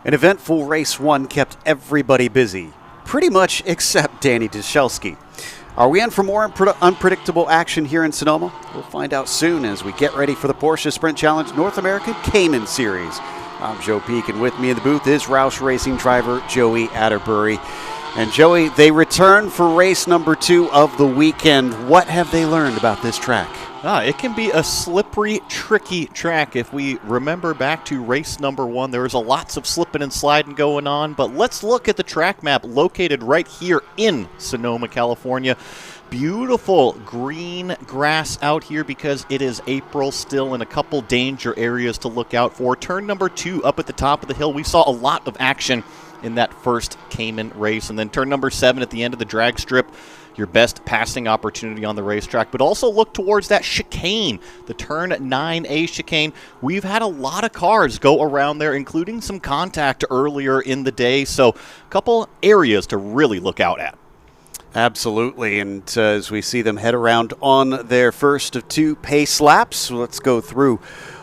An eventful race one kept everybody busy, pretty much except Danny Dyszelski. Are we in for more unpredictable action here in Sonoma? We'll find out soon as we get ready for the Porsche Sprint Challenge North American Cayman Series. I'm Joe Peak, and with me in the booth is Roush Racing driver Joey Atterbury. And Joey, they return for race number 2 of the weekend. What have they learned about this track? It can be a slippery, tricky track. If we remember back to race number 1, there was lots of slipping and sliding going on. But let's look at the track map located right here in Sonoma, California. Beautiful green grass out here because it is April still, and a couple danger areas to look out for. Turn number 2 up at the top of the hill. We saw a lot of action in that first Cayman race. And then turn number 7 at the end of the drag strip, your best passing opportunity on the racetrack. But also look towards that chicane, the turn 9A chicane. We've had a lot of cars go around there, including some contact earlier in the day. So a couple areas to really look out at. Absolutely, and as we see them head around on their first of 2 pace laps, let's go through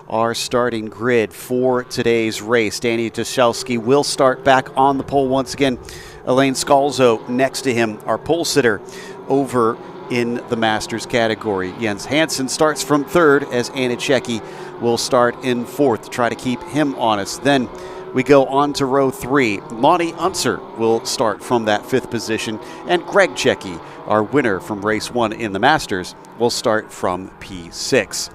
our starting grid for today's race. Danny Dyszelski will start back on the pole once again. Elaine Scalzo next to him, our pole sitter over in the Masters category. Jens Hansen starts from 3rd as Anna Checki will start in 4th to try to keep him honest. Then we go on to row 3. Lonnie Unser will start from that 5th position, and Greg Checki, our winner from race 1 in the Masters, will start from P6.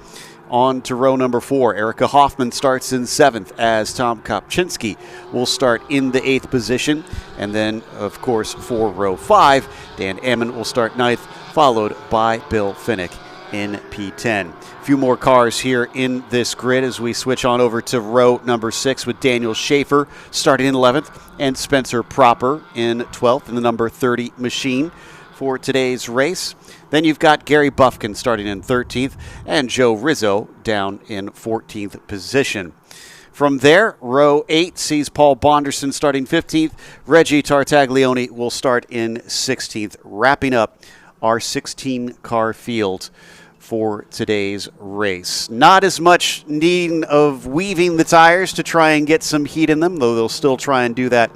On to row number 4. Erica Hoffman starts in 7th as Tom Kopczynski will start in the 8th position. And then, of course, for row 5, Dan Ammon will start 9th, followed by Bill Finnick in P10. A few more cars here in this grid as we switch on over to row number 6 with Daniel Schaefer starting in 11th and Spencer Proper in 12th in the number 30 machine for today's race. Then you've got Gary Buffkin starting in 13th and Joe Rizzo down in 14th position. From there, row 8 sees Paul Bonderson starting 15th. Reggie Tartaglione will start in 16th, wrapping up our 16-car field for today's race. Not as much need of weaving the tires to try and get some heat in them, though they'll still try and do that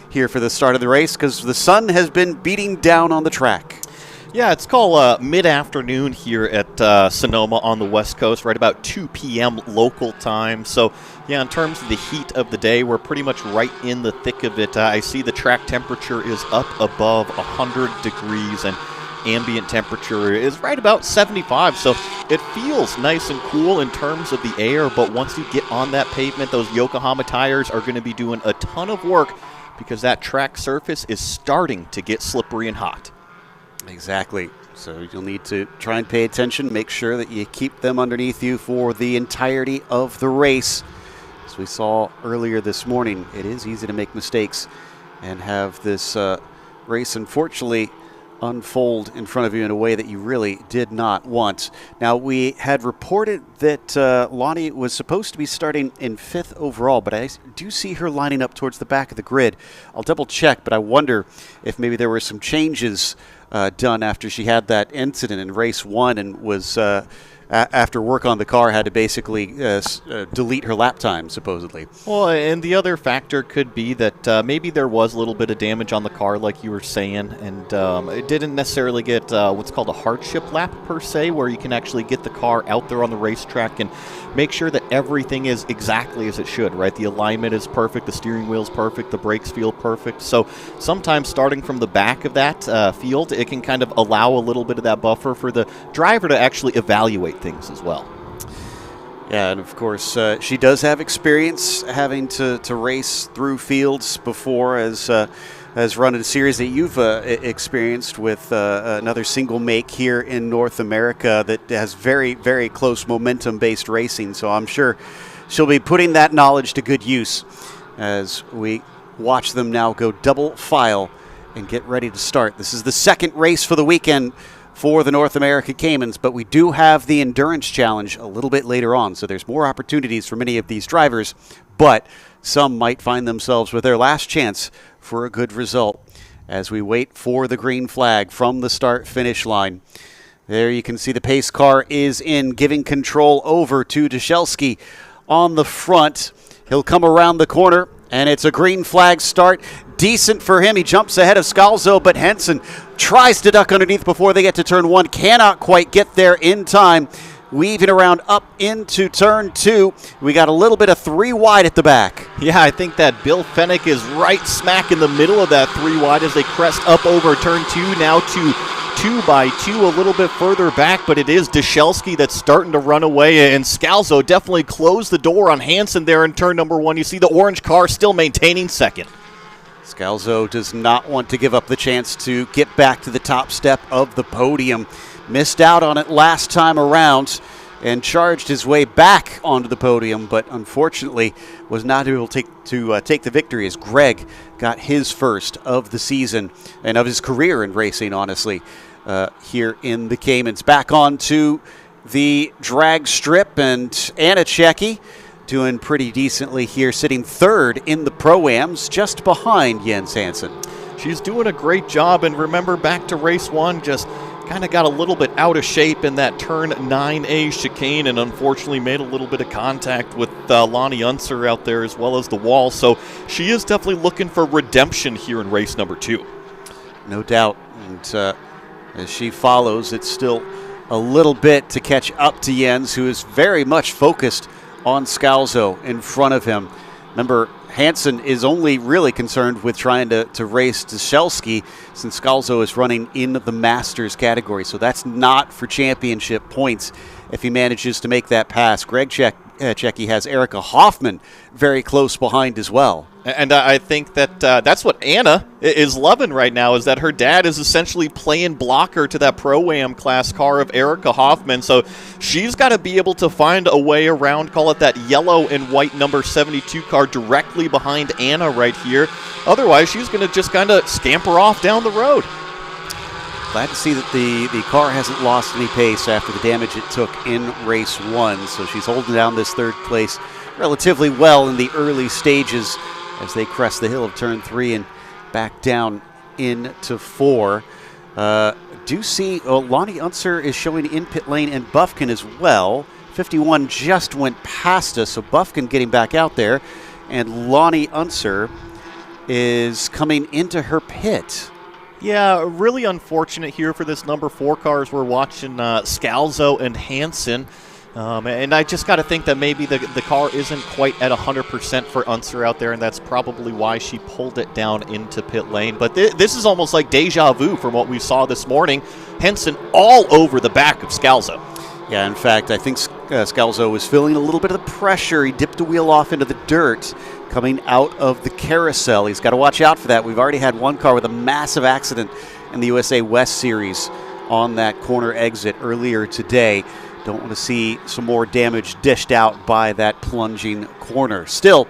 here for the start of the race because the sun has been beating down on the track. Yeah, it's called mid-afternoon here at Sonoma on the West Coast, right about 2 p.m. local time. So, yeah, in terms of the heat of the day, we're pretty much right in the thick of it. I see the track temperature is up above 100 degrees, and ambient temperature is right about 75. So it feels nice and cool in terms of the air, but once you get on that pavement, those Yokohama tires are going to be doing a ton of work because that track surface is starting to get slippery and hot. Exactly. So you'll need to try and pay attention, make sure that you keep them underneath you for the entirety of the race. As we saw earlier this morning, it is easy to make mistakes and have this race, unfortunately, unfold in front of you in a way that you really did not want. Now, we had reported that Lonnie was supposed to be starting in 5th overall, but I do see her lining up towards the back of the grid. I'll double check, but I wonder if maybe there were some changes done after she had that incident in race 1 and was after work on the car had to basically delete her lap time, supposedly. Well, and the other factor could be that maybe there was a little bit of damage on the car, like you were saying, and it didn't necessarily get what's called a hardship lap, per se, where you can actually get the car out there on the racetrack and make sure that everything is exactly as it should, right? The alignment is perfect, the steering wheel's perfect, the brakes feel perfect. So sometimes starting from the back of that field, it can kind of allow a little bit of that buffer for the driver to actually evaluate things as well. Yeah, and of course, she does have experience having to race through fields before, as run a series that you've experienced with another single make here in North America that has very, very close momentum-based racing. So I'm sure she'll be putting that knowledge to good use as we watch them now go double file and get ready to start. This is the second race for the weekend for the North America Caymans, but we do have the Endurance Challenge a little bit later on, so there's more opportunities for many of these drivers, but some might find themselves with their last chance for a good result as we wait for the green flag from the start-finish line. There you can see the pace car is in, giving control over to Dyszelski on the front. He'll come around the corner And it's a green flag start. Decent for him. He jumps ahead of Scalzo, but Henson tries to duck underneath before they get to turn 1. Cannot quite get there in time. Weaving around up into turn 2. We got a little bit of 3 wide at the back. Yeah, I think that Bill Fennick is right smack in the middle of that 3 wide as they crest up over turn 2. Now to 2 by 2 a little bit further back, but it is Dashelski that's starting to run away, and Scalzo definitely closed the door on Hansen there in turn number 1. You see the orange car still maintaining second. Scalzo does not want to give up the chance to get back to the top step of the podium. Missed out on it last time around and charged his way back onto the podium, but unfortunately was not able to take the victory as Greg got his first of the season and of his career in racing, honestly, here in the Caymans. Back onto the drag strip, and Anna Checki doing pretty decently here, sitting third in the Pro-Ams, just behind Jens Hansen. She's doing a great job, and remember back to race 1, just kind of got a little bit out of shape in that turn 9A chicane and unfortunately made a little bit of contact with Lonnie Unser out there as well as the wall. So she is definitely looking for redemption here in race number 2. No doubt. And as she follows, it's still a little bit to catch up to Jens, who is very much focused on Scalzo in front of him. Remember, Hansen is only really concerned with trying to race Dashelski since Scalzo is running in the Masters category. So that's not for championship points if he manages to make that pass. Greg Checki has Erica Hoffman very close behind as well. And I think that that's what Anna is loving right now, is that her dad is essentially playing blocker to that Pro-Am class car of Erica Hoffman. So she's got to be able to find a way around, call it that yellow and white number 72 car directly behind Anna right here. Otherwise, she's going to just kind of scamper off down the road. Glad to see that the car hasn't lost any pace after the damage it took in race 1. So she's holding down this third place relatively well in the early stages as they crest the hill of turn 3 and back down into 4. Do see Lonnie Unser is showing in pit lane, and Buffkin as well. 51 just went past us, so Buffkin getting back out there, and Lonnie Unser is coming into her pit. Yeah, really unfortunate here for this number 4 car as we're watching Scalzo and Hansen. And I just got to think that maybe the car isn't quite at 100% for Unser out there, and that's probably why she pulled it down into pit lane. But this is almost like deja vu from what we saw this morning. Henson all over the back of Scalzo. Yeah, in fact, I think Scalzo was feeling a little bit of the pressure. He dipped a wheel off into the dirt coming out of the carousel. He's got to watch out for that. We've already had one car with a massive accident in the USA West Series on that corner exit earlier today. Don't want to see some more damage dished out by that plunging corner. Still,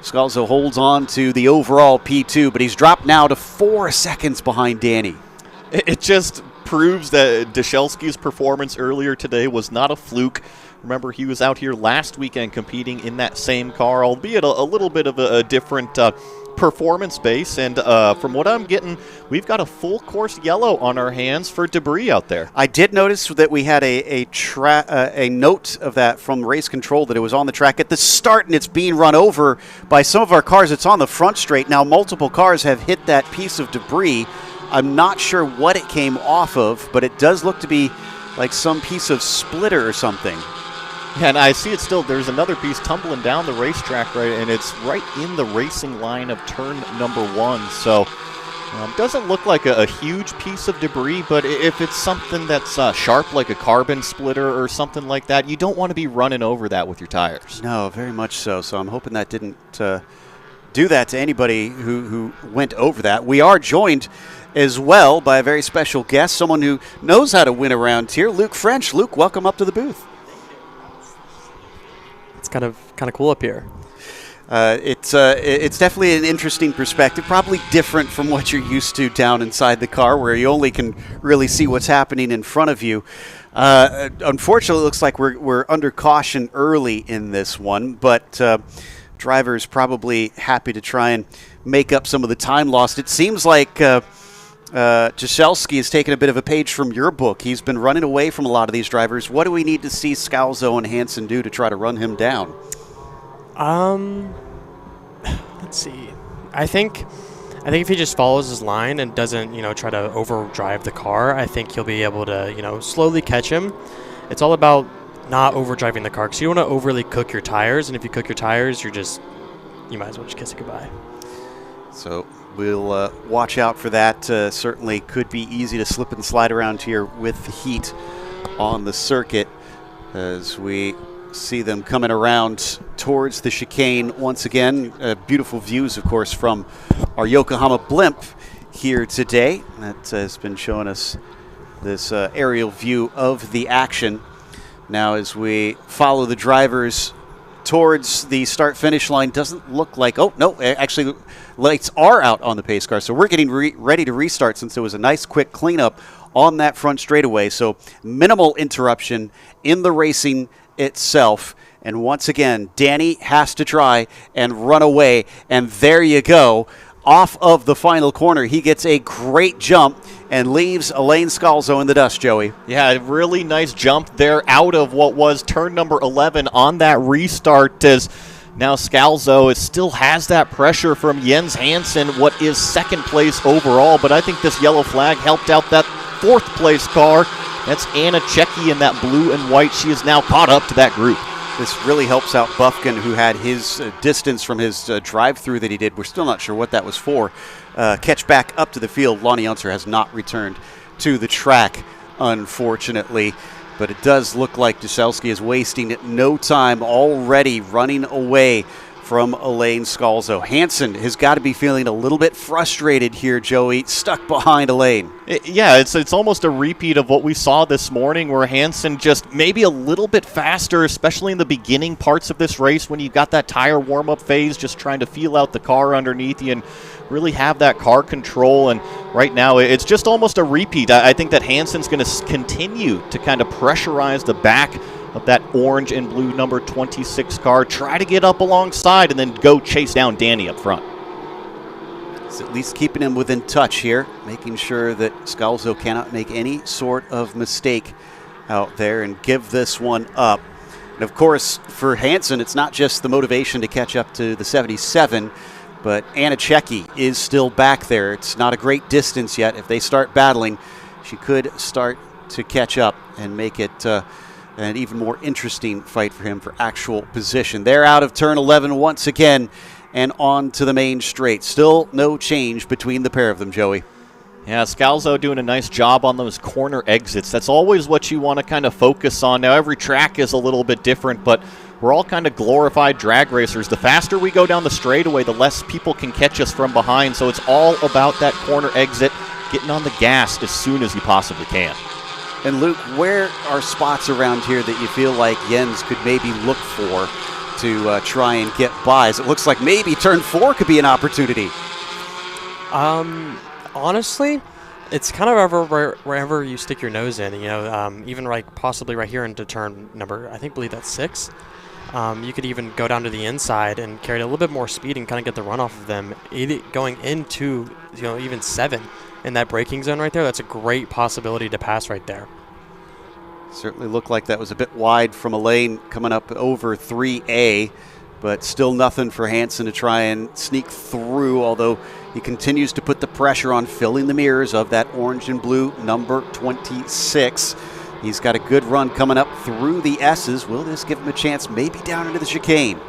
Scalzo holds on to the overall P2, but he's dropped now to 4 seconds behind Danny. It just proves that Dashelski's performance earlier today was not a fluke. Remember, he was out here last weekend competing in that same car, albeit a little bit of a different performance base. And from what I'm getting, we've got a full course yellow on our hands for debris out there. I did notice that we had a note of that from race control that it was on the track at the start, and it's being run over by some of our cars. It's on the front straight. Now multiple cars have hit that piece of debris. I'm not sure what it came off of, but it does look to be like some piece of splitter or something. Yeah, and I see it still. There's another piece tumbling down the racetrack, right, and it's right in the racing line of turn number 1. So doesn't look like a huge piece of debris, but if it's something that's sharp, like a carbon splitter or something like that, you don't want to be running over that with your tires. No, very much so. So I'm hoping that didn't do that to anybody who went over that. We are joined as well by a very special guest, someone who knows how to win around here, Luke French. Luke, welcome up to the booth. It's kind of cool up here. It's definitely an interesting perspective, probably different from what you're used to down inside the car, where you only can really see what's happening in front of you. Unfortunately, it looks like we're under caution early in this one, but drivers probably happy to try and make up some of the time lost. It seems like Jashelski has taken a bit of a page from your book. He's been running away from a lot of these drivers. What do we need to see Scalzo and Hansen do to try to run him down? Let's see. I think if he just follows his line and doesn't, try to overdrive the car, I think he'll be able to, slowly catch him. It's all about not overdriving the car because you don't want to overly cook your tires, and if you cook your tires, you might as well just kiss it goodbye. So we'll watch out for that. Certainly could be easy to slip and slide around here with the heat on the circuit as we see them coming around towards the chicane once again. Beautiful views, of course, from our Yokohama blimp here today. That has been showing us this aerial view of the action. Now, as we follow the drivers towards the start-finish line, doesn't look like, oh, no, actually, lights are out on the pace car. So we're getting ready to restart since there was a nice quick cleanup on that front straightaway. So minimal interruption in the racing itself. And once again, Danny has to try and run away. And there you go. Off of the final corner, he gets a great jump and leaves Alain Scalzo in the dust, Joey. Yeah, a really nice jump there out of what was turn number 11 on that restart, as now Scalzo still has that pressure from Jens Hansen, what is second place overall. But I think this yellow flag helped out that fourth place car. That's Anna Checki in that blue and white. She is now caught up to that group. This really helps out Buffkin, who had his distance from his drive-through that he did. We're still not sure what that was for. Catch back up to the field. Lonnie Unser has not returned to the track, unfortunately. But it does look like Duselski is wasting no time, already running away from Alain Scalzo. Hansen has got to be feeling a little bit frustrated here, Joey, stuck behind Alain. It's almost a repeat of what we saw this morning, where Hansen just maybe a little bit faster, especially in the beginning parts of this race when you got that tire warm-up phase, just trying to feel out the car underneath you and really have that car control. And right now it's just almost a repeat. I think that Hansen's going to continue to kind of pressurize the back of that orange and blue number 26 car, try to get up alongside, and then go chase down Danny up front. It's at least keeping him within touch here, making sure that Scalzo cannot make any sort of mistake out there and give this one up. And of course, for Hansen, it's not just the motivation to catch up to the 77, but Anna Checki is still back there. It's not a great distance yet. If they start battling, she could start to catch up and make it an even more interesting fight for him for actual position. They're out of turn 11 once again and on to the main straight. Still no change between the pair of them, Joey. Yeah, Scalzo doing a nice job on those corner exits. That's always what you want to kind of focus on. Now, every track is a little bit different, but we're all kind of glorified drag racers. The faster we go down the straightaway, the less people can catch us from behind. So it's all about that corner exit, getting on the gas as soon as you possibly can. And Luke, where are spots around here that you feel like Jens could maybe look for to try and get buys? It looks like maybe turn 4 could be an opportunity. Honestly, it's kind of wherever you stick your nose in. Even possibly right here into turn number, believe that's 6. You could even go down to the inside and carry a little bit more speed and kind of get the run off of them. Going into even 7 in that braking zone right there, that's a great possibility to pass right there. Certainly looked like that was a bit wide from Alain coming up over 3A, but still nothing for Hansen to try and sneak through, although he continues to put the pressure on filling the mirrors of that orange and blue number 26. He's got a good run coming up through the S's. Will this give him a chance maybe down into the chicane?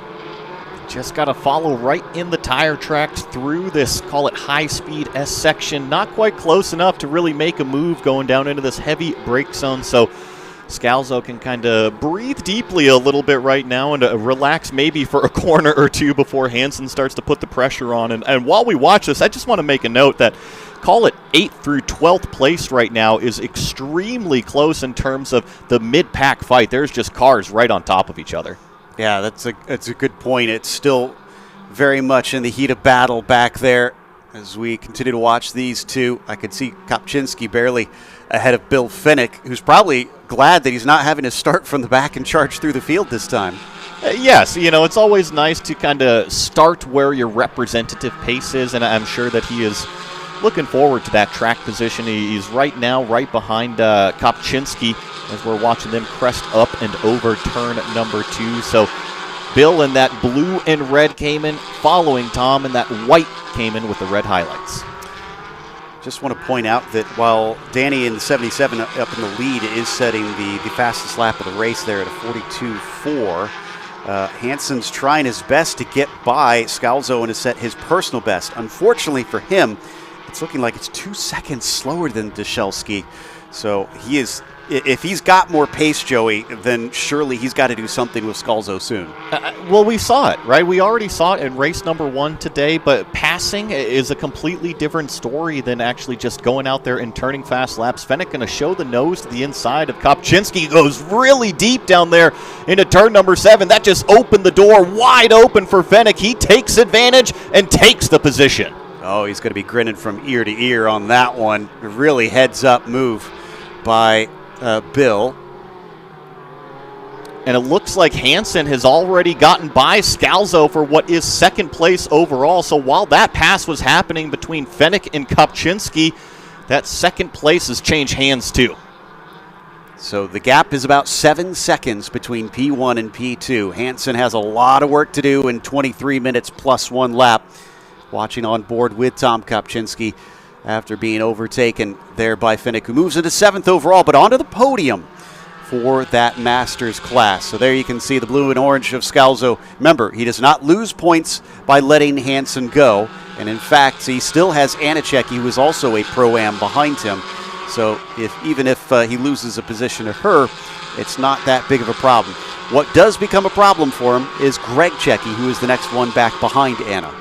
Just got to follow right in the tire tracks through this, call it high-speed S section. Not quite close enough to really make a move going down into this heavy brake zone. So Scalzo can kind of breathe deeply a little bit right now and relax maybe for a corner or two before Hansen starts to put the pressure on. And while we watch this, I just want to make a note that call it 8th through 12th place right now is extremely close in terms of the mid-pack fight. There's just cars right on top of each other. Yeah, that's a good point. It's still very much in the heat of battle back there as we continue to watch these two. I could see Kopczynski barely ahead of Bill Finnick, who's probably glad that he's not having to start from the back and charge through the field this time. Yes, it's always nice to kind of start where your representative pace is, and I'm sure that he is looking forward to that track position. He's right now right behind Kopczynski as we're watching them crest up and over turn number 2. So Bill in that blue and red Cayman, following Tom in that white Cayman with the red highlights. Just want to point out that while Danny in the 77 up in the lead is setting the fastest lap of the race there at a 42.4, Hansen's trying his best to get by Scalzo and to set his personal best. Unfortunately for him, it's looking like it's 2 seconds slower than Dushelski. So he is, if he's got more pace, Joey, then surely he's got to do something with Scalzo soon. Well, we saw it, right? We already saw it in race number 1 today, but passing is a completely different story than actually just going out there and turning fast laps. Fenech going to show the nose to the inside of Kopczynski, goes really deep down there into turn number 7. That just opened the door wide open for Fenech. He takes advantage and takes the position. Oh, he's going to be grinning from ear to ear on that one. Really heads-up move by Bill. And it looks like Hansen has already gotten by Scalzo for what is second place overall. So while that pass was happening between Fenech and Kopczynski, that second place has changed hands too. So the gap is about 7 seconds between P1 and P2. Hansen has a lot of work to do in 23 minutes plus 1 lap. Watching on board with Tom Kopczynski after being overtaken there by Fenech, who moves into 7th overall, but onto the podium for that Masters class. So there you can see the blue and orange of Scalzo. Remember, he does not lose points by letting Hansen go. And in fact, he still has Anicheki, who is also a Pro-Am behind him. So even if he loses a position to her, it's not that big of a problem. What does become a problem for him is Greg Checki, who is the next one back behind Anna.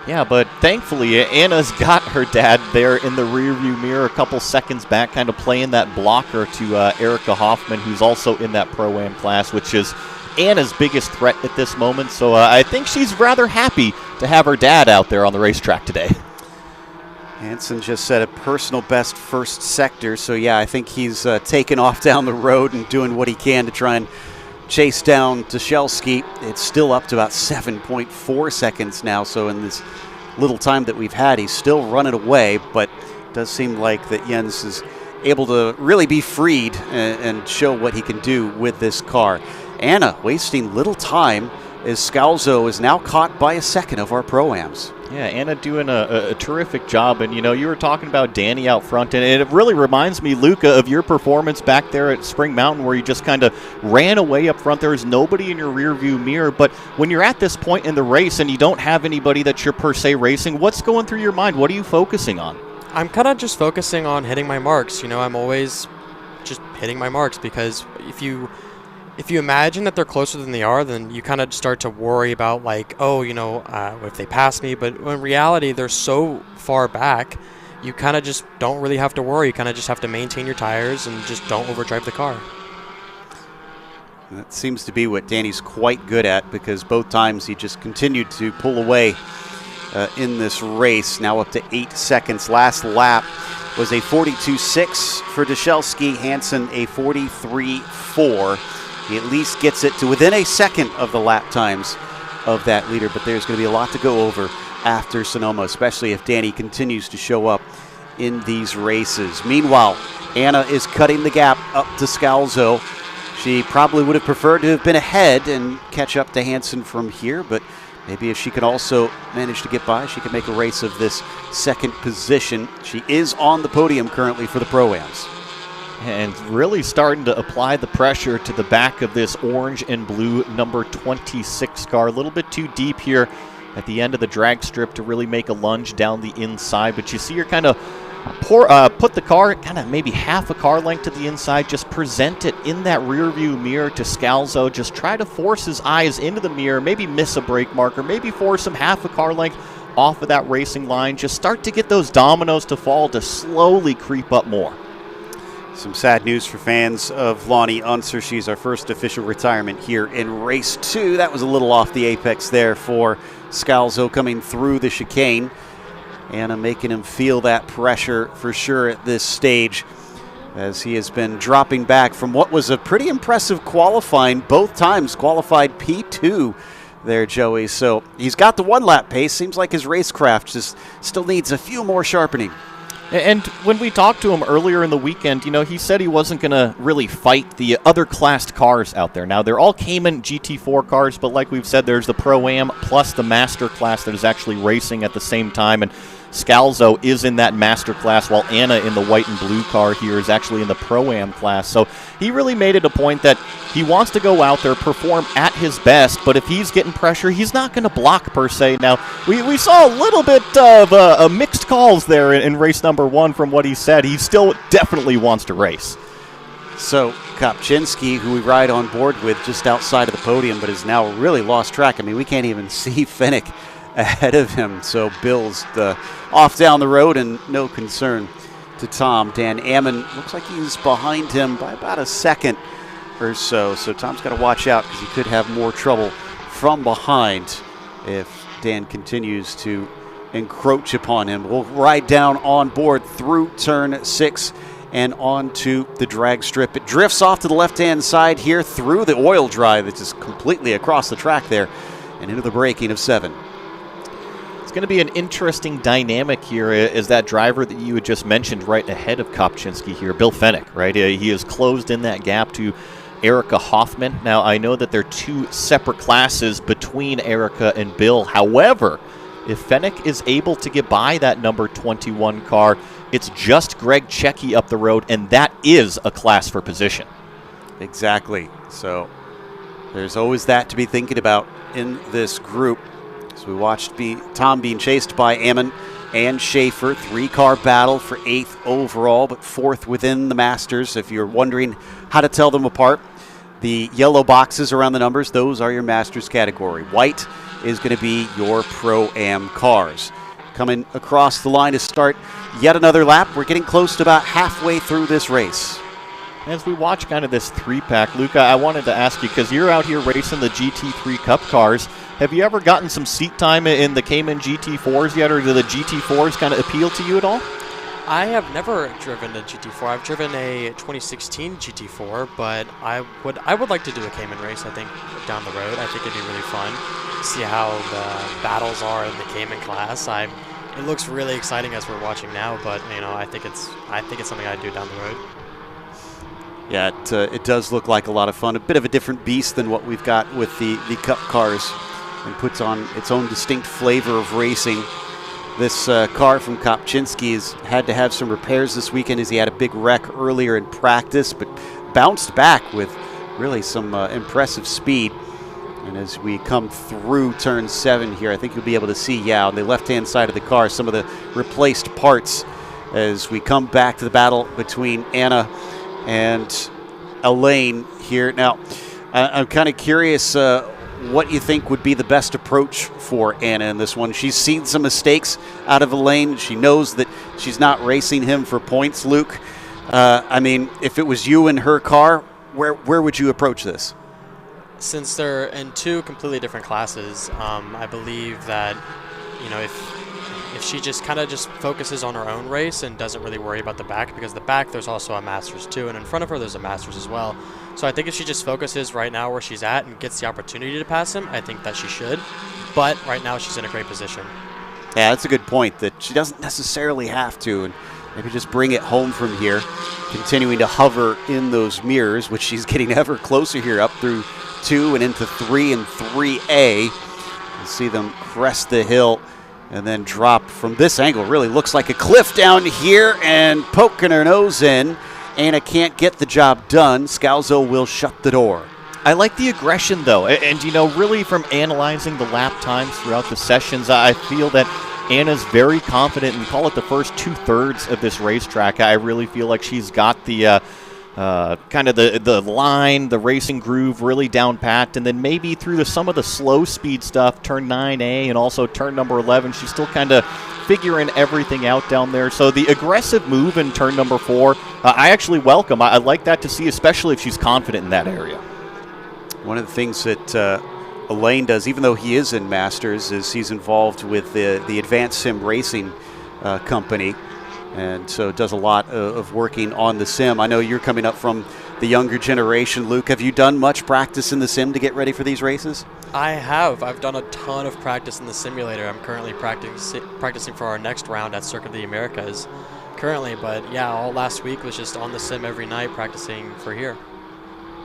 Yeah, but thankfully, Anna's got her dad there in the rearview mirror a couple seconds back, kind of playing that blocker to Erica Hoffman, who's also in that Pro-Am class, which is Anna's biggest threat at this moment. So I think she's rather happy to have her dad out there on the racetrack today. Hansen just set a personal best first sector, so yeah, I think he's taking off down the road and doing what he can to try and chase down Dushelski. It's still up to about 7.4 seconds now, so in this little time that we've had, he's still running away, but it does seem like that Jens is able to really be freed and show what he can do with this car. Anna wasting little time as Scalzo is now caught by a second of our Pro-Ams. Yeah, Anna doing a terrific job. And, you know, you were talking about Danny out front, and it really reminds me, Luca, of your performance back there at Spring Mountain where you just kind of ran away up front. There was nobody in your rearview mirror. But when you're at this point in the race and you don't have anybody that you're per se racing, what's going through your mind? What are you focusing on? I'm kind of just focusing on hitting my marks. You know, I'm always just hitting my marks because if you imagine that they're closer than they are, then you kind of start to worry about, like, oh, you know, if they pass me. But in reality, they're so far back, you kind of just don't really have to worry. You kind of just have to maintain your tires and just don't overdrive the car. That seems to be what Danny's quite good at, because both times he just continued to pull away in this race. Now up to 8 seconds. Last lap was a 42.6 for Dushelski. Hansen a 43.4. He at least gets it to within a second of the lap times of that leader, but there's going to be a lot to go over after Sonoma, especially if Danny continues to show up in these races. Meanwhile, Anna is cutting the gap up to Scalzo. She probably would have preferred to have been ahead and catch up to Hansen from here, but maybe if she could also manage to get by, she could make a race of this second position. She is on the podium currently for the Pro-Ams. And really starting to apply the pressure to the back of this orange and blue number 26 car. A little bit too deep here at the end of the drag strip to really make a lunge down the inside. But you see her kind of put the car kind of maybe half a car length to the inside, just present it in that rear view mirror to Scalzo. Just try to force his eyes into the mirror, maybe miss a brake marker, maybe force him half a car length off of that racing line. Just start to get those dominoes to fall to slowly creep up more. Some sad news for fans of Lonnie Unser. She's our first official retirement here in race 2. That was a little off the apex there for Scalzo coming through the chicane. Anna making him feel that pressure for sure at this stage, as he has been dropping back from what was a pretty impressive qualifying, both times qualified P2 there, Joey. So he's got the 1 lap pace. Seems like his racecraft just still needs a few more sharpening. And when we talked to him earlier in the weekend, he said he wasn't going to really fight the other classed cars out there. Now, they're all Cayman GT4 cars, but like we've said, there's the Pro-Am plus the Master class that is actually racing at the same time. And Scalzo is in that Master class, while Anna in the white and blue car here is actually in the Pro-Am class. So he really made it a point that he wants to go out there, perform at his best, but if he's getting pressure, he's not going to block per se. Now, we saw a little bit of mixed calls there in race number 1 from what he said. He still definitely wants to race. So Kopczynski, who we ride on board with just outside of the podium, but has now really lost track. I mean, we can't even see Fennick ahead of him. So Bill's off down the road, and no concern to Tom. Dan Ammon looks like he's behind him by about a second or so. So Tom's got to watch out because he could have more trouble from behind if Dan continues to encroach upon him. We'll ride down on board through turn 6 and onto the drag strip. It drifts off to the left-hand side here through the oil dry that's just completely across the track there and into the braking of 7. Going to be an interesting dynamic here is that driver that you had just mentioned right ahead of Kopczynski here, Bill Fennick, right? He has closed in that gap to Erica Hoffman. Now, I know that there are 2 separate classes between Erica and Bill. However, if Fennick is able to get by that number 21 car, it's just Greg Checky up the road, and that is a class for position. Exactly. So there's always that to be thinking about in this group. So we watched Tom being chased by Ammon and Schaefer. 3-car battle for 8th overall, but 4th within the Masters. If you're wondering how to tell them apart, the yellow boxes around the numbers, those are your Masters category. White is going to be your Pro-Am cars. Coming across the line to start yet another lap. We're getting close to about halfway through this race. As we watch kind of this 3-pack, Luca, I wanted to ask you, because you're out here racing the GT3 Cup cars, have you ever gotten some seat time in the Cayman GT4s yet, or do the GT4s kind of appeal to you at all? I have never driven a GT4. I've driven a 2016 GT4, but I would like to do a Cayman race, I think, down the road. I think it'd be really fun. See how the battles are in the Cayman class. It looks really exciting as we're watching now, but I think it's something I'd do down the road. Yeah, it does look like a lot of fun. A bit of a different beast than what we've got with the Cup cars, and puts on its own distinct flavor of racing. This car from Kopczynski has had to have some repairs this weekend as he had a big wreck earlier in practice, but bounced back with really some impressive speed. And as we come through turn 7 here, I think you'll be able to see, on the left-hand side of the car, some of the replaced parts as we come back to the battle between Anna and Elaine here. Now, I'm kind of curious what you think would be the best approach for Anna in this one. She's seen some mistakes out of Elaine. She knows that she's not racing him for points, Luke. I mean, if it was you in her car, where would you approach this? Since they're in 2 completely different classes, I believe that, if she just focuses on her own race and doesn't really worry about the back, because the back there's also a Masters too, and in front of her there's a Masters as well. So I think if she just focuses right now where she's at and gets the opportunity to pass him, I think that she should. But right now she's in a great position. Yeah, that's a good point, that she doesn't necessarily have to, and maybe just bring it home from here, continuing to hover in those mirrors, which she's getting ever closer here, up through 2 and into 3 and 3A. You see them crest the hill and then drop from this angle. Really looks like a cliff down here, and poking her nose in. Anna can't get the job done. Scalzo will shut the door. I like the aggression, though. And, really from analyzing the lap times throughout the sessions, I feel that Anna's very confident, and call it the first 2/3 of this racetrack. I really feel like she's got the kind of the line, the racing groove really down pat, and then maybe through some of the slow speed stuff, turn 9A and also turn number 11, she's still kind of figuring everything out down there. So the aggressive move in turn number 4, I actually welcome. I like that to see, especially if she's confident in that area. One of the things that Elaine does, even though he is in Masters, is he's involved with the Advanced Sim Racing company, and so does a lot of working on the sim. I know you're coming up from the younger generation, Luke. Have you done much practice in the sim to get ready for these races? I have. I've done a ton of practice in the simulator. I'm currently practicing for our next round at Circuit of the Americas. currently, but yeah, all last week was just on the sim every night practicing for here.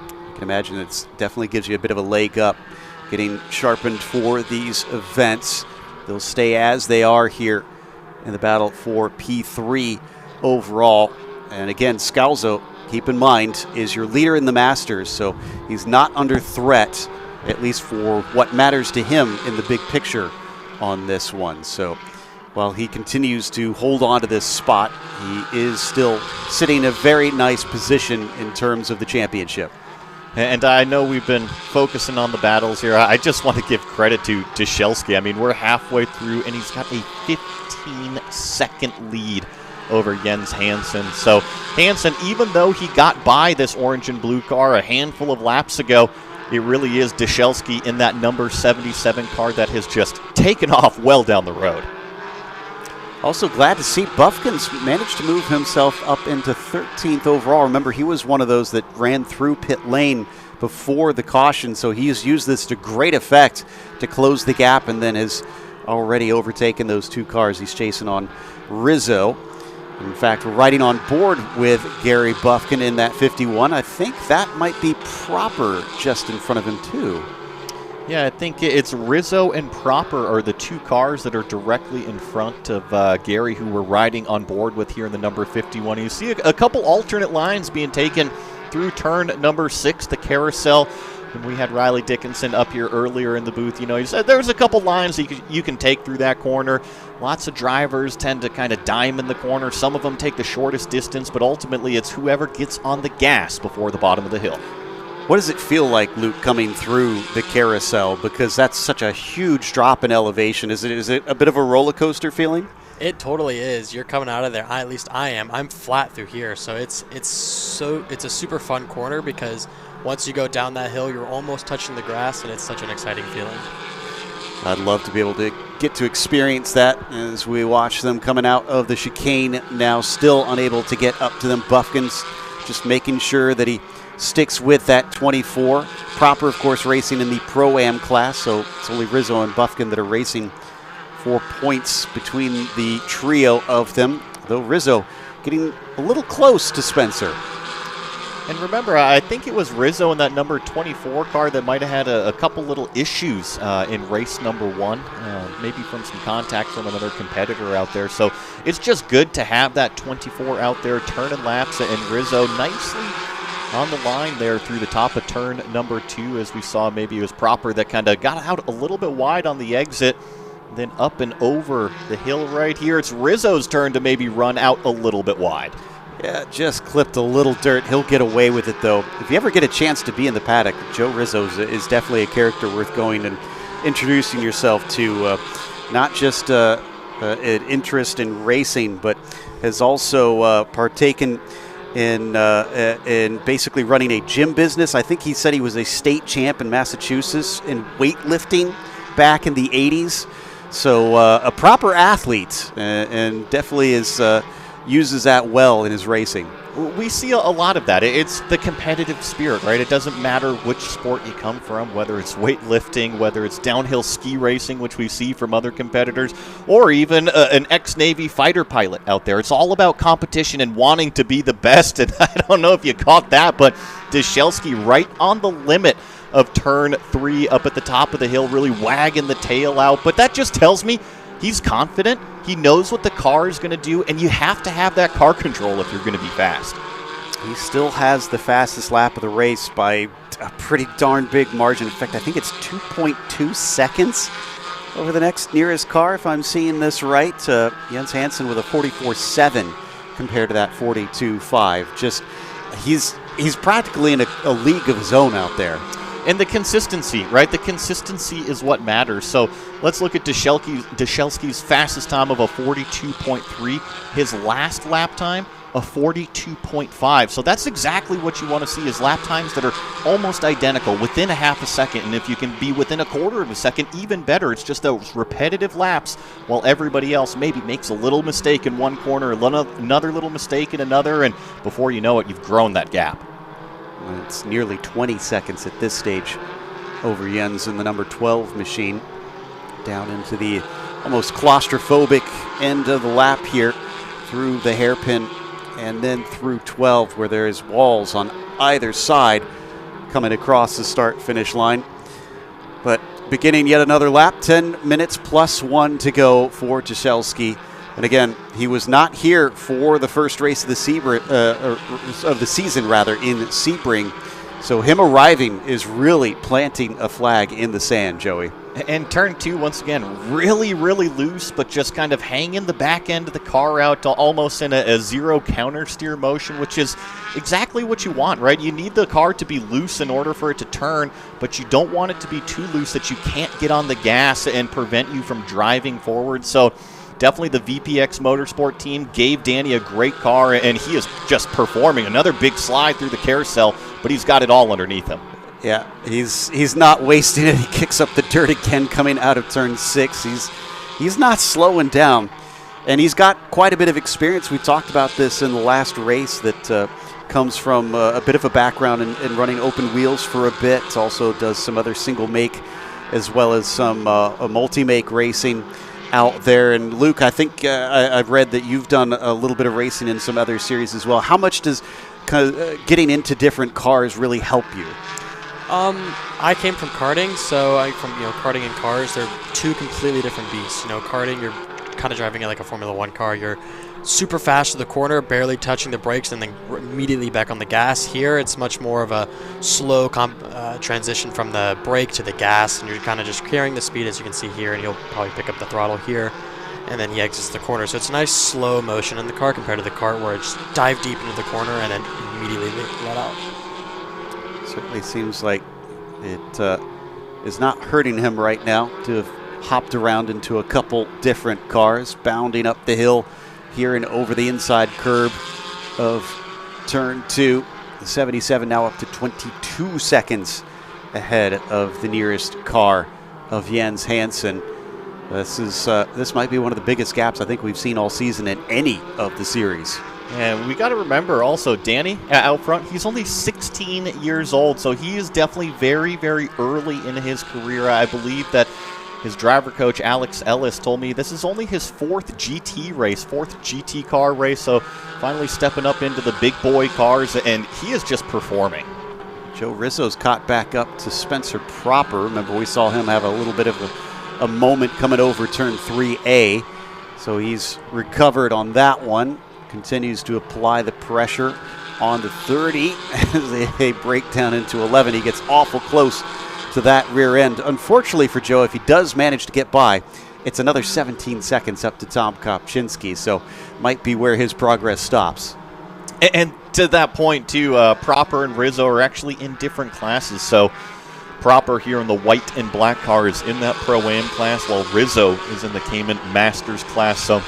I can imagine it definitely gives you a bit of a leg up getting sharpened for these events. They'll stay as they are here in the battle for P3 overall. And again, Scalzo, keep in mind, is your leader in the Masters, so he's not under threat, at least for what matters to him in the big picture on this one. So while he continues to hold on to this spot, he is still sitting in a very nice position in terms of the championship. And I know we've been focusing on the battles here. I just want to give credit to Dyshelski. I mean, we're halfway through, and he's got a 15-second lead over Jens Hansen. So Hansen, even though he got by this orange and blue car a handful of laps ago, it really is Dyshelski in that number 77 car that has just taken off well down the road. Also glad to see Buffkin's managed to move himself up into 13th overall. Remember, he was one of those that ran through pit lane before the caution, so he has used this to great effect to close the gap and then has already overtaken those two cars. He's chasing on Rizzo. In fact, we're riding on board with Gary Buffkin in that 51. I think that might be Proper just in front of him, too. Yeah, I think it's Rizzo and Proper are the two cars that are directly in front of Gary, who we're riding on board with here in the number 51. You see a couple alternate lines being taken through turn number 6, the carousel. And we had Riley Dickinson up here earlier in the booth. You know, he said there's a couple lines you can take through that corner. Lots of drivers tend to kind of dime in the corner. Some of them take the shortest distance, but ultimately it's whoever gets on the gas before the bottom of the hill. What does it feel like, Luke, coming through the carousel? Because that's such a huge drop in elevation. Is it a bit of a roller coaster feeling? It totally is. You're coming out of there. At least I am. I'm flat through here, so it's a super fun corner because once you go down that hill, you're almost touching the grass, and it's such an exciting feeling. I'd love to be able to get to experience that as we watch them coming out of the chicane now, still unable to get up to them. Buffkin's just making sure that he sticks with that 24. Proper, of course, racing in the Pro-Am class, so it's only Rizzo and Buffkin that are racing for points between the trio of them, though Rizzo getting a little close to Spencer. And remember, I think it was Rizzo in that number 24 car that might have had a couple little issues in race number 1, maybe from some contact from another competitor out there. So it's just good to have that 24 out there turning laps, and Rizzo nicely on the line there through the top of turn number 2, as we saw maybe it was Proper that kind of got out a little bit wide on the exit, then up and over the hill right here. It's Rizzo's turn to maybe run out a little bit wide. Yeah, just clipped a little dirt. He'll get away with it, though. If you ever get a chance to be in the paddock, Joe Rizzo is definitely a character worth going and introducing yourself to. Not just an interest in racing, but has also partaken in basically running a gym business. I think he said he was a state champ in Massachusetts in weightlifting back in the 80s. So a proper athlete, and definitely is uses that well in his racing. We see a lot of that. It's the competitive spirit, right? It doesn't matter which sport you come from, whether it's weightlifting, whether it's downhill ski racing, which we see from other competitors, or even an ex-Navy fighter pilot out there. It's all about competition and wanting to be the best. And I don't know if you caught that, but Dyshelski right on the limit of turn 3 up at the top of the hill, really wagging the tail out. But that just tells me he's confident. He knows what the car is going to do, and you have to have that car control if you're going to be fast. He still has the fastest lap of the race by a pretty darn big margin. In fact, I think it's 2.2 seconds over the next nearest car, if I'm seeing this right. Jens Hansen with a 44.7 compared to that 42.5. Just he's practically in a league of his own out there. And the consistency, right? The consistency is what matters. So let's look at Dyshelski's fastest time of a 42.3. His last lap time, a 42.5. So that's exactly what you want to see, is lap times that are almost identical, within a half a second. And if you can be within a quarter of a second, even better. It's just those repetitive laps while everybody else maybe makes a little mistake in one corner, another little mistake in another, and before you know it, you've grown that gap. It's nearly 20 seconds at this stage over Jens in the number 12 machine. Down into the almost claustrophobic end of the lap here through the hairpin and then through 12, where there is walls on either side coming across the start-finish line. But beginning yet another lap, 10 minutes plus 1 to go for Jaselski. And again, he was not here for the first race of the season, in Sebring. So him arriving is really planting a flag in the sand, Joey. And turn 2, once again, really, really loose, but just kind of hanging the back end of the car out to almost in a zero counter steer motion, which is exactly what you want, right? You need the car to be loose in order for it to turn, but you don't want it to be too loose that you can't get on the gas and prevent you from driving forward. So definitely the VPX Motorsport team gave Danny a great car, and he is just performing. Another big slide through the carousel, but he's got it all underneath him. Yeah, he's not wasting it. He kicks up the dirt again coming out of turn 6. He's not slowing down, and he's got quite a bit of experience. We talked about this in the last race that comes from a bit of a background in running open wheels for a bit. Also does some other single make as well as some multi-make racing out there. And Luke, I think I've read that you've done a little bit of racing in some other series as well. How much does getting into different cars really help you? I came from karting, so karting and cars, they're two completely different beasts. Karting, you're kind of driving it like a Formula 1 car. You're super fast to the corner, barely touching the brakes, and then immediately back on the gas. Here, it's much more of a slow transition from the brake to the gas, and you're kind of just carrying the speed, as you can see here, and you'll probably pick up the throttle here, and then he exits the corner. So it's a nice slow motion in the car compared to the kart, where it's dive deep into the corner and then immediately let out. Certainly seems like it is not hurting him right now to have hopped around into a couple different cars, bounding up the hill here and over the inside curb of turn 2. The 77 now up to 22 seconds ahead of the nearest car of Jens Hansen. This might be one of the biggest gaps I think we've seen all season in any of the series. And we got to remember also, Danny out front, he's only 16 years old, so he is definitely very, very early in his career. I believe that his driver coach, Alex Ellis, told me this is only his fourth GT car race, so finally stepping up into the big boy cars, and he is just performing. Joe Rizzo's caught back up to Spencer Proper. Remember, we saw him have a little bit of a moment coming over turn 3A, so he's recovered on that one. Continues to apply the pressure on the 30 as they break down into 11. He gets awful close to that rear end. Unfortunately for Joe, if he does manage to get by, it's another 17 seconds up to Tom Kopczynski, so might be where his progress stops. And to that point, too, Proper and Rizzo are actually in different classes. So Proper here in the white and black car is in that Pro-Am class, while Rizzo is in the Cayman Masters class. So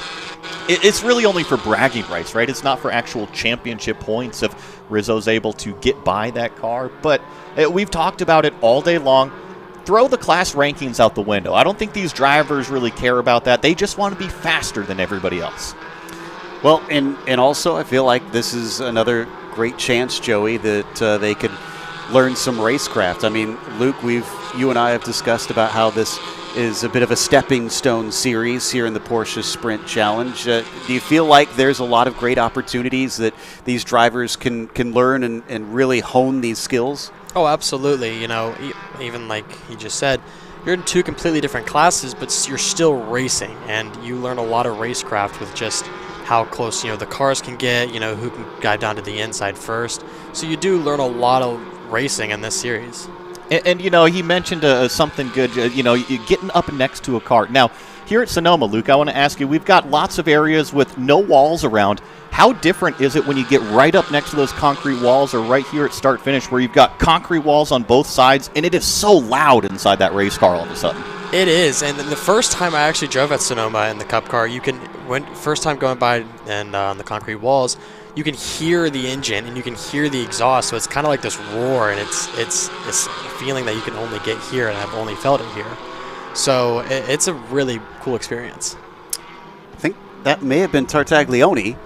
it's really only for bragging rights, right? It's not for actual championship points if Rizzo's able to get by that car. But we've talked about it all day long. Throw the class rankings out the window. I don't think these drivers really care about that. They just want to be faster than everybody else. Well, and also I feel like this is another great chance, Joey, that they could learn some racecraft. I mean, Luke, you and I have discussed about how this is a bit of a stepping stone series here in the Porsche Sprint Challenge. Do you feel like there's a lot of great opportunities that these drivers can learn and really hone these skills? Oh, absolutely. Even like he just said, you're in two completely different classes, but you're still racing, and you learn a lot of racecraft with just how close the cars can get, who can guide down to the inside first. So you do learn a lot of racing in this series. And he mentioned something good, you're getting up next to a car. Now, here at Sonoma, Luke, I want to ask you, we've got lots of areas with no walls around. How different is it when you get right up next to those concrete walls, or right here at start-finish where you've got concrete walls on both sides, and it is so loud inside that race car all of a sudden? It is, and the first time I actually drove at Sonoma in the Cup car, first time going by and on the concrete walls, you can hear the engine and you can hear the exhaust, so it's kind of like this roar, and it's this feeling that you can only get here, and I've only felt it here. So it's a really cool experience. I think that may have been Tartaglione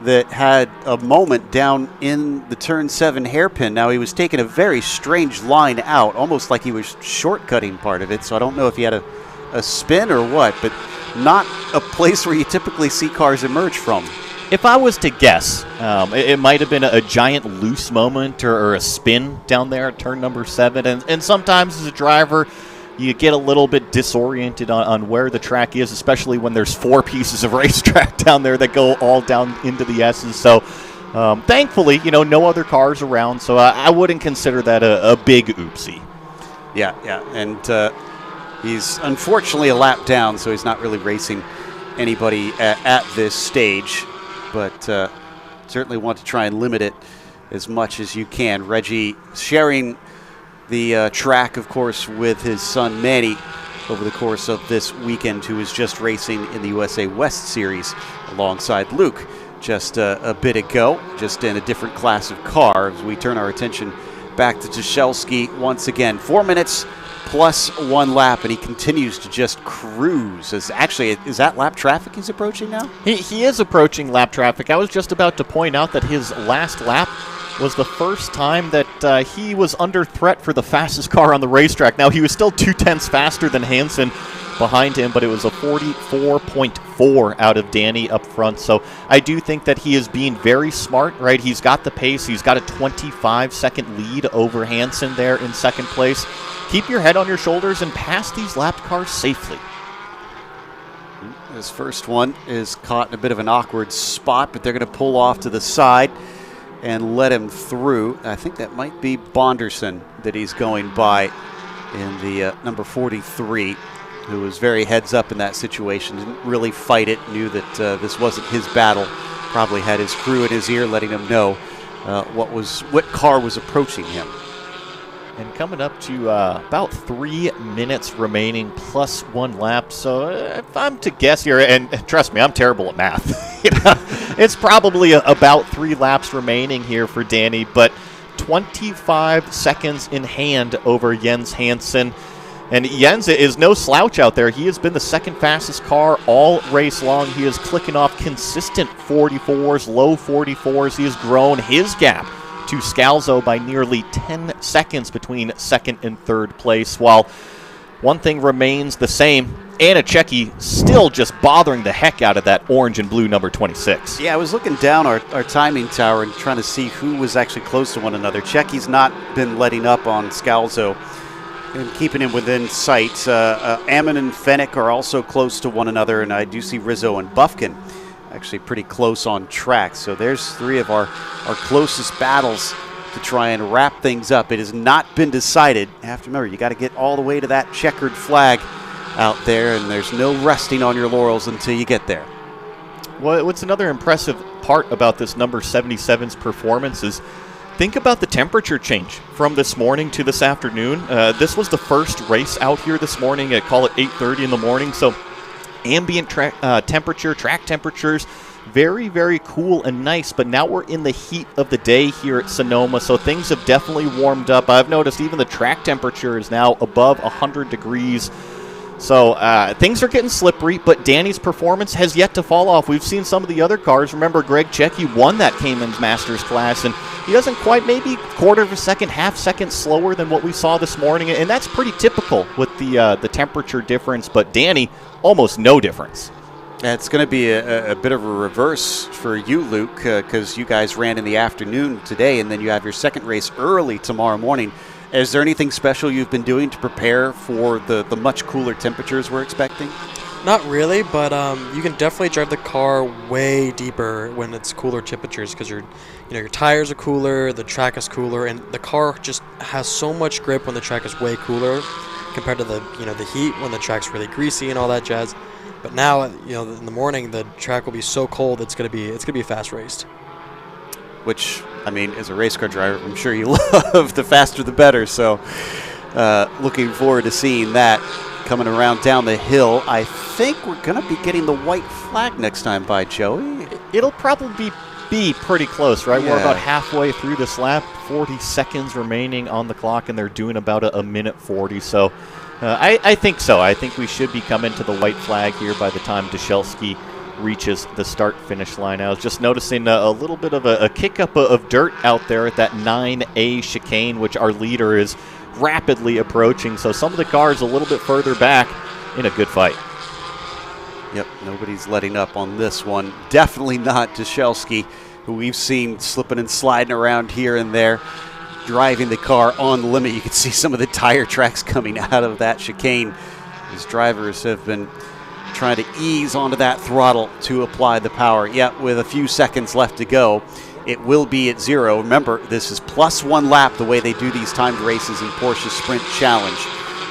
that had a moment down in the turn 7 hairpin. Now, he was taking a very strange line out, almost like he was shortcutting part of it, so I don't know if he had a spin or what, but not a place where you typically see cars emerge from. If I was to guess, it might have been a giant loose moment or a spin down there at turn number 7. And sometimes as a driver, you get a little bit disoriented on where the track is, especially when there's 4 pieces of racetrack down there that go all down into the S's. So thankfully, no other cars around, so I wouldn't consider that a big oopsie. Yeah. And he's unfortunately a lap down, so he's not really racing anybody at this stage. But certainly want to try and limit it as much as you can. Reggie sharing the track, of course, with his son Manny over the course of this weekend, who is just racing in the USA West Series alongside Luke just a bit ago, just in a different class of car. As we turn our attention back to Tushelski once again. 4 minutes plus 1 lap, and he continues to just cruise. Is that lap traffic he's approaching now? He is approaching lap traffic. I was just about to point out that his last lap was the first time that he was under threat for the fastest car on the racetrack. Now, he was still 0.2 faster than Hansen behind him, but it was a 44.4 out of Danny up front. So I do think that he is being very smart, right? He's got the pace. He's got a 25-second lead over Hansen there in second place. Keep your head on your shoulders and pass these lapped cars safely. This first one is caught in a bit of an awkward spot, but they're going to pull off to the side and let him through. I think that might be Bonderson that he's going by in the number 43, who was very heads up in that situation, didn't really fight it, knew that this wasn't his battle, probably had his crew in his ear letting him know what car was approaching him. And coming up to about 3 minutes remaining plus 1 lap. So if I'm to guess here, and trust me, I'm terrible at math. It's probably about 3 laps remaining here for Danny, but 25 seconds in hand over Jens Hansen. And Jens is no slouch out there. He has been the second fastest car all race long. He is clicking off consistent 44s, low 44s. He has grown his gap to Scalzo by nearly 10 seconds between second and third place, while one thing remains the same. Anichecki still just bothering the heck out of that orange and blue number 26. Yeah, I was looking down our timing tower and trying to see who was actually close to one another. Cecchi's not been letting up on Scalzo and keeping him within sight. Ammon and Fennick are also close to one another, and I do see Rizzo and Buffkin actually pretty close on track. So there's 3 of our closest battles to try and wrap things up. It has not been decided. You have to remember, you got to get all the way to that checkered flag out there, and there's no resting on your laurels until you get there. What's another impressive part about this number 77's performance is think about the temperature change from this morning to this afternoon. This was the first race out here this morning at, call it 8:30 in the morning, so ambient track temperatures, very, very cool and nice, but now we're in the heat of the day here at Sonoma, so things have definitely warmed up. I've noticed even the track temperature is now above 100 degrees. So things are getting slippery, but Danny's performance has yet to fall off. We've seen some of the other cars. Remember, Greg Cecchi won that Cayman's Masters class, and he doesn't quite, maybe quarter of a second, half second slower than what we saw this morning, and that's pretty typical with the temperature difference, but Danny, almost no difference. It's going to be a bit of a reverse for you, Luke, because you guys ran in the afternoon today, and then you have your second race early tomorrow morning. Is there anything special you've been doing to prepare for the much cooler temperatures we're expecting? Not really, but you can definitely drive the car way deeper when it's cooler temperatures because your tires are cooler, the track is cooler, and the car just has so much grip when the track is way cooler compared to the heat when the track's really greasy and all that jazz. But now in the morning the track will be so cold it's gonna be fast raced. Which, I mean, as a race car driver, I'm sure you love. The faster the better. So looking forward to seeing that coming around down the hill. I think we're going to be getting the white flag next time by Joey. It'll probably be pretty close, right? Yeah. We're about halfway through this lap, 40 seconds remaining on the clock, and they're doing about a minute 40. So I think so. I think we should be coming to the white flag here by the time Tushelski reaches the start-finish line. I was just noticing a little bit of a kick-up of dirt out there at that 9A chicane, which our leader is rapidly approaching. So some of the cars a little bit further back in a good fight. Yep, nobody's letting up on this one. Definitely not Jashelski, who we've seen slipping and sliding around here and there, driving the car on the limit. You can see some of the tire tracks coming out of that chicane. His drivers have been trying to ease onto that throttle to apply the power. Yet with a few seconds left to go, it will be at 0. Remember, this is +1 lap the way they do these timed races in Porsche Sprint Challenge.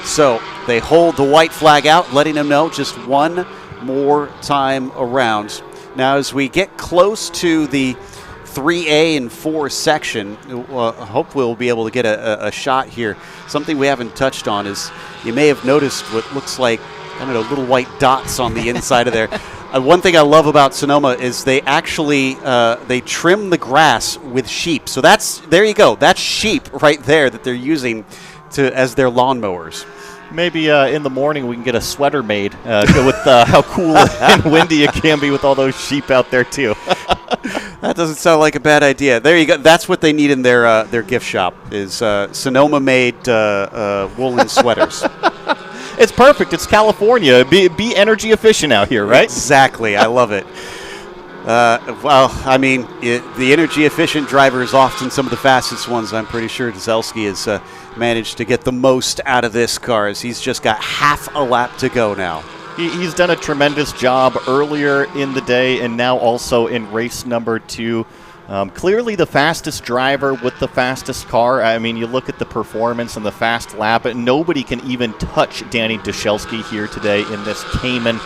So they hold the white flag out, letting them know just one more time around. Now, as we get close to the 3A and 4 section, hope we'll be able to get a shot here. Something we haven't touched on is you may have noticed what looks like, I don't know, little white dots on the inside of there. One thing I love about Sonoma is they actually they trim the grass with sheep. So there you go. That's sheep right there that they're using as their lawnmowers. Maybe in the morning we can get a sweater made with how cool and windy it can be with all those sheep out there too. That doesn't sound like a bad idea. There you go. That's what they need in their gift shop is Sonoma-made woolen sweaters. It's perfect. It's California. Be energy efficient out here, right? Exactly. I love it. Well, I mean, the energy efficient driver is often some of the fastest ones. I'm pretty sure Jashelski has managed to get the most out of this car as he's just got half a lap to go now. He's done a tremendous job earlier in the day and now also in race number 2. Clearly the fastest driver with the fastest car. I mean, you look at the performance and the fast lap, and nobody can even touch Danny Jashelski here today in this Cayman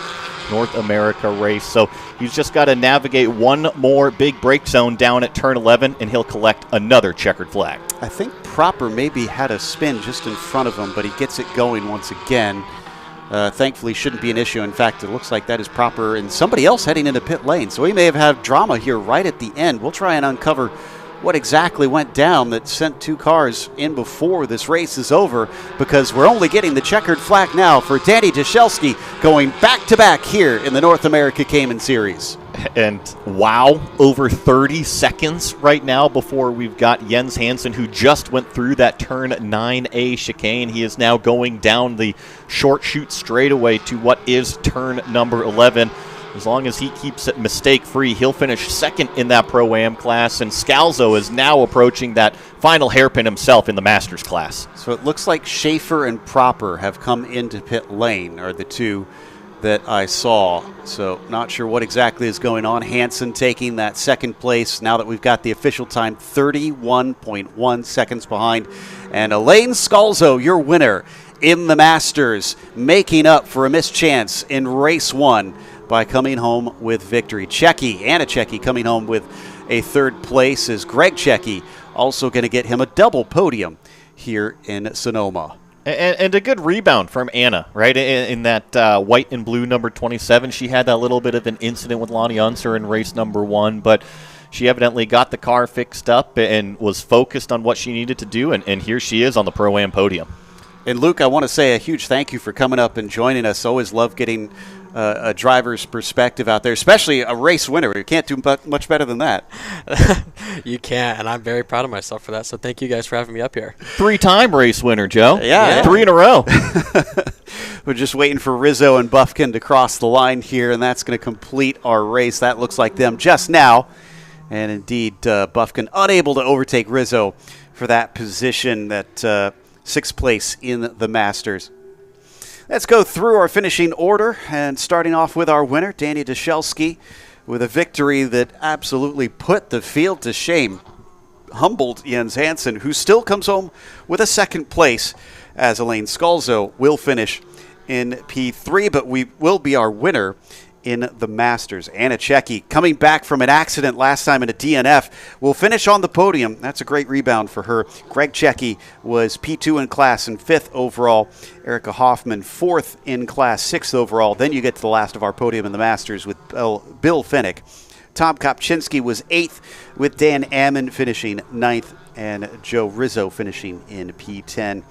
North America race. So he's just got to navigate one more big break zone down at turn 11, and he'll collect another checkered flag. I think Proper maybe had a spin just in front of him, but he gets it going once again. Thankfully, shouldn't be an issue. In fact, it looks like that is Proper and somebody else heading into pit lane. So we may have had drama here right at the end. We'll try and uncover what exactly went down that sent 2 cars in before this race is over, because we're only getting the checkered flag now for Danny Jashelski going back-to-back here in the North America Cayman Series. And wow, over 30 seconds right now before we've got Jens Hansen, who just went through that turn 9A chicane. He is now going down the short chute straightaway to what is turn number 11. As long as he keeps it mistake-free, he'll finish second in that Pro-Am class, and Scalzo is now approaching that final hairpin himself in the Masters class. So it looks like Schaefer and Proper have come into pit lane, are the two that I saw. So not sure what exactly is going on. Hansen taking that second place now that we've got the official time 31.1 seconds behind. And Elaine Scalzo, your winner in the Masters, making up for a missed chance in race 1 by coming home with victory. Anna Cecchi coming home with a third place, as Greg Cecchi also going to get him a double podium here in Sonoma. And a good rebound from Anna, right, in that white and blue number 27. She had that little bit of an incident with Lonnie Unser in race number 1, but she evidently got the car fixed up and was focused on what she needed to do, and here she is on the Pro-Am podium. And Luke, I want to say a huge thank you for coming up and joining us. Always love getting a driver's perspective out there, especially a race winner. You can't do much better than that. You can't, and I'm very proud of myself for that, so thank you guys for having me up here. 3-time race winner, Joe. Yeah. 3 in a row. We're just waiting for Rizzo and Buffkin to cross the line here, and that's going to complete our race. That looks like them just now. And indeed, Buffkin unable to overtake Rizzo for that position, that 6th place in the Masters. Let's go through our finishing order, and starting off with our winner, Danny Jashelski, with a victory that absolutely put the field to shame. Humbled Jens Hansen, who still comes home with a 2nd place, as Elaine Scalzo will finish in P3, but we will be our winner in the Masters. Anna Cecchi, coming back from an accident last time in a DNF, will finish on the podium. That's a great rebound for her. Greg Cecchi was P2 in class and 5th overall. Erica Hoffman, 4th in class, 6th overall. Then you get to the last of our podium in the Masters with Bill Finnick. Tom Kopczynski was 8th, with Dan Ammon finishing 9th and Joe Rizzo finishing in P10.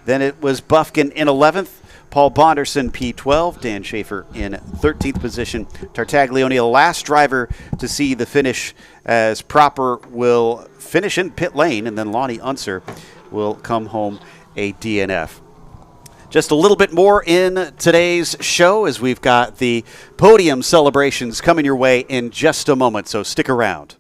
Then it was Buffkin in 11th. Paul Bonderson, P12. Dan Schaefer in 13th position. Tartaglione, the last driver to see the finish, as Proper will finish in pit lane, and then Lonnie Unser will come home a DNF. Just a little bit more in today's show as we've got the podium celebrations coming your way in just a moment, so stick around.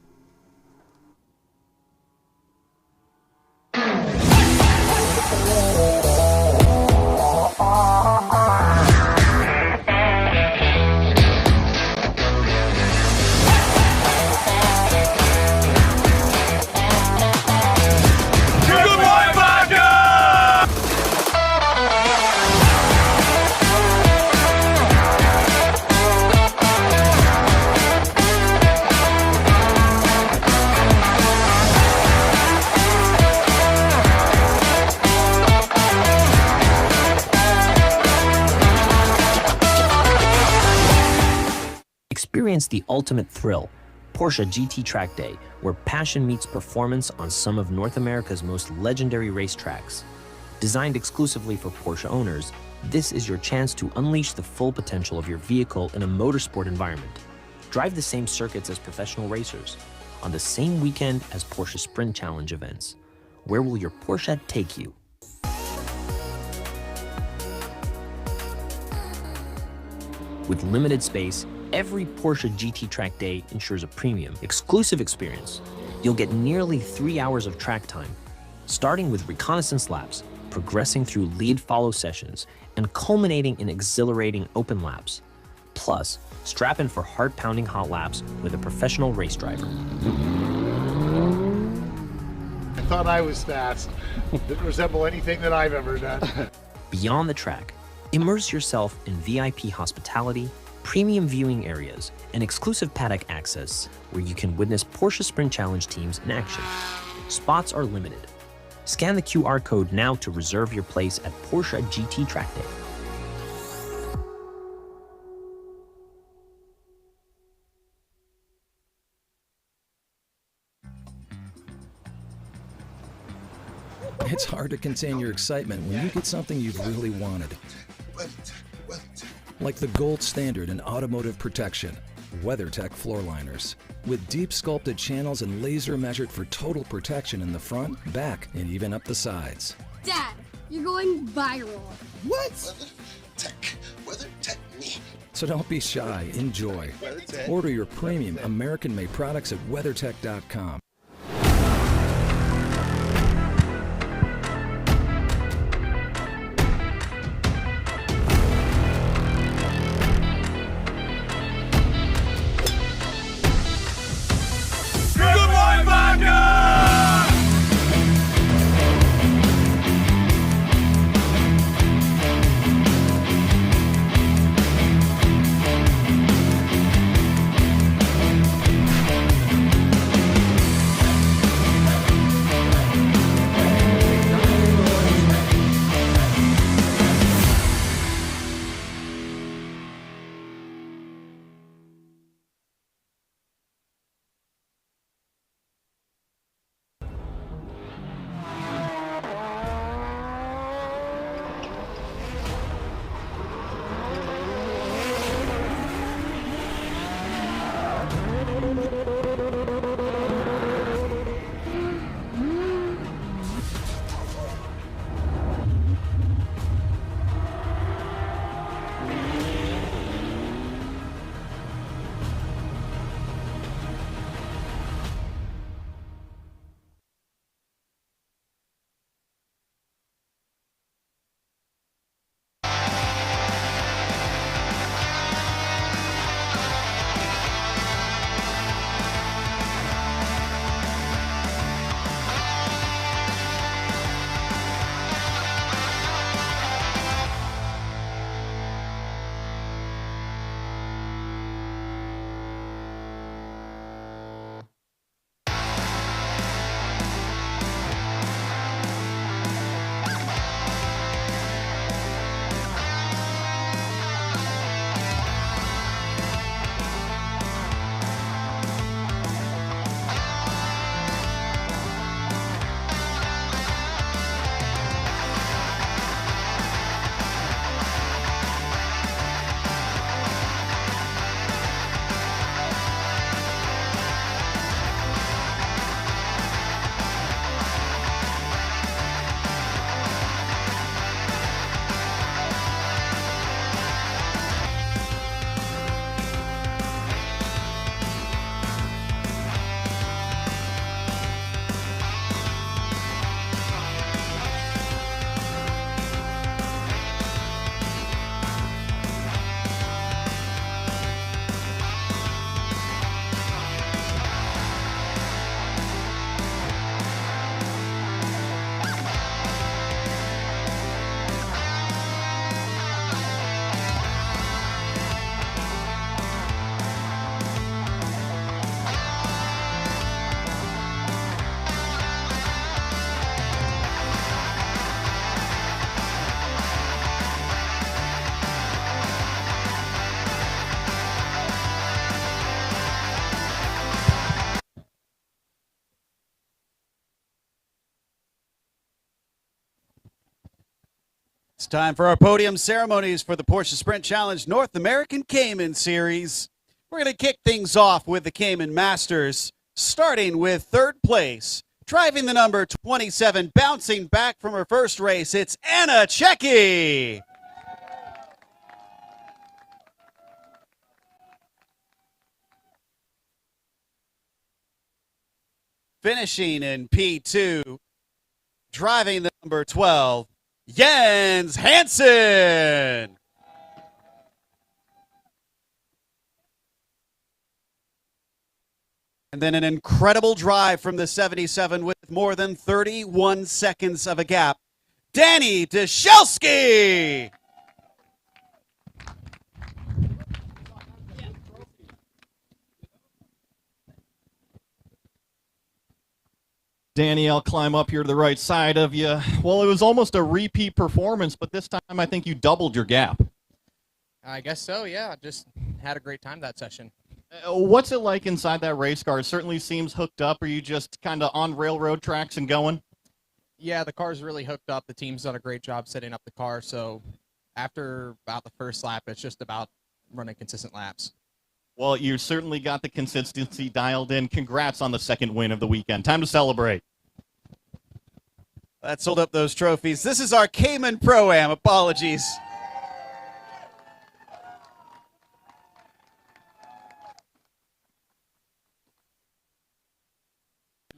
Experience the ultimate thrill, Porsche GT Track Day, where passion meets performance on some of North America's most legendary racetracks. Designed exclusively for Porsche owners, this is your chance to unleash the full potential of your vehicle in a motorsport environment. Drive the same circuits as professional racers, on the same weekend as Porsche Sprint Challenge events. Where will your Porsche take you? With limited space, every Porsche GT Track Day ensures a premium, exclusive experience. You'll get nearly 3 hours of track time, starting with reconnaissance laps, progressing through lead-follow sessions, and culminating in exhilarating open laps. Plus, strap in for heart-pounding hot laps with a professional race driver. I thought I was fast. Didn't resemble anything that I've ever done. Beyond the track, immerse yourself in VIP hospitality, premium viewing areas, and exclusive paddock access where you can witness Porsche Sprint Challenge teams in action. Spots are limited. Scan the QR code now to reserve your place at Porsche GT Track Day. It's hard to contain your excitement when you get something you've really wanted. Like the gold standard in automotive protection, WeatherTech floor liners. With deep sculpted channels and laser measured for total protection in the front, back, and even up the sides. Dad, you're going viral. What? WeatherTech me. So don't be shy, enjoy. Order your premium American-made products at WeatherTech.com. It's time for our podium ceremonies for the Porsche Sprint Challenge North American Cayman Series. We're going to kick things off with the Cayman Masters, starting with third place. Driving the number 27, bouncing back from her first race, it's Anna Checki. Finishing in P2, driving the number 12, Jens Hansen. And then an incredible drive from the 77 with more than 31 seconds of a gap, Danny Deshelski. Danny, I'll climb up here to the right side of you. Well, it was almost a repeat performance, but this time I think you doubled your gap. I guess so, yeah. Just had a great time that session. What's it like inside that race car? It certainly seems hooked up. Are you just kind of on railroad tracks and going? Yeah, the car's really hooked up. The team's done a great job setting up the car. So after about the first lap, it's just about running consistent laps. Well, you certainly got the consistency dialed in. Congrats on the second win of the weekend. Time to celebrate. Let's hold up those trophies. This is our Cayman Pro-Am. Apologies.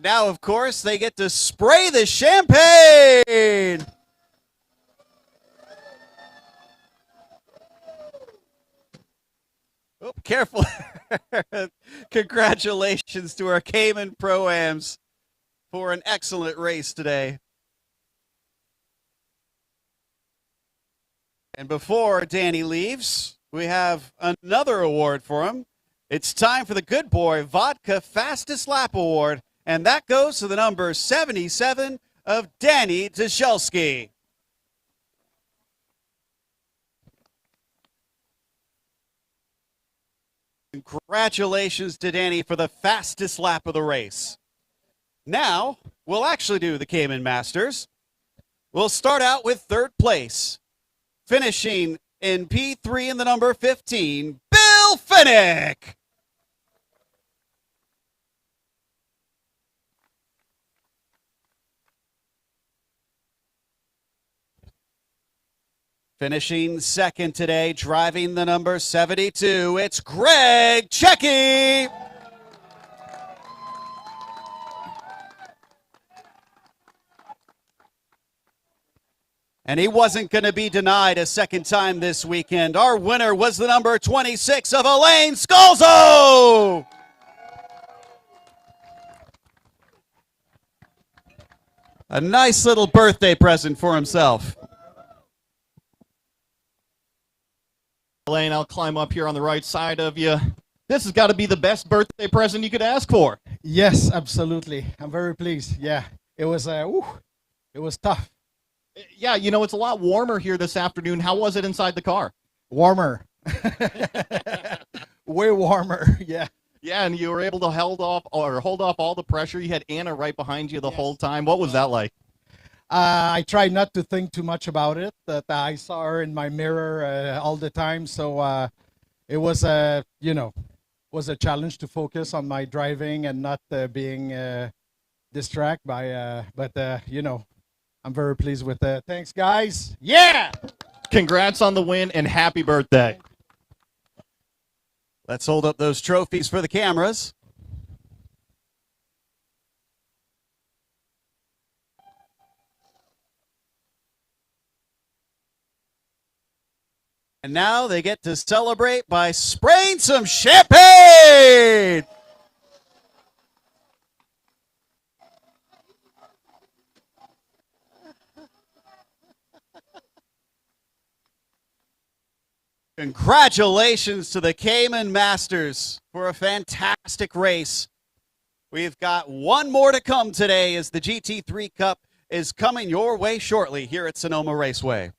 Now, of course, they get to spray the champagne. Oh, careful. Congratulations to our Cayman Pro-Ams for an excellent race today. And before Danny leaves, we have another award for him. It's time for the Good Boy Vodka Fastest Lap Award, and that goes to the number 77 of Danny Deshelski. Congratulations to Danny for the fastest lap of the race. Now, we'll actually do the Cayman Masters. We'll start out with third place. Finishing in P3 in the number 15, Bill Finnick. Finishing second today, driving the number 72, it's Greg Checki. And he wasn't going to be denied a second time this weekend. Our winner was the number 26 of Elaine Scalzo. A nice little birthday present for himself. Elaine, I'll climb up here on the right side of you. This has got to be the best birthday present you could ask for. Yes, absolutely. I'm very pleased. Yeah, it was tough. Yeah, you know, it's a lot warmer here this afternoon. How was it inside the car? Warmer. Way warmer, yeah. Yeah, and you were able to hold off all the pressure. You had Anna right behind you the whole time. What was that like? I tried not to think too much about it. That I saw her in my mirror all the time, so it was a challenge to focus on my driving and not being distracted by. I'm very pleased with that. Thanks, guys. Yeah. Congrats on the win and happy birthday. Let's hold up those trophies for the cameras. And now they get to celebrate by spraying some champagne. Congratulations to the Cayman Masters for a fantastic race. We've got one more to come today as the GT3 Cup is coming your way shortly here at Sonoma Raceway.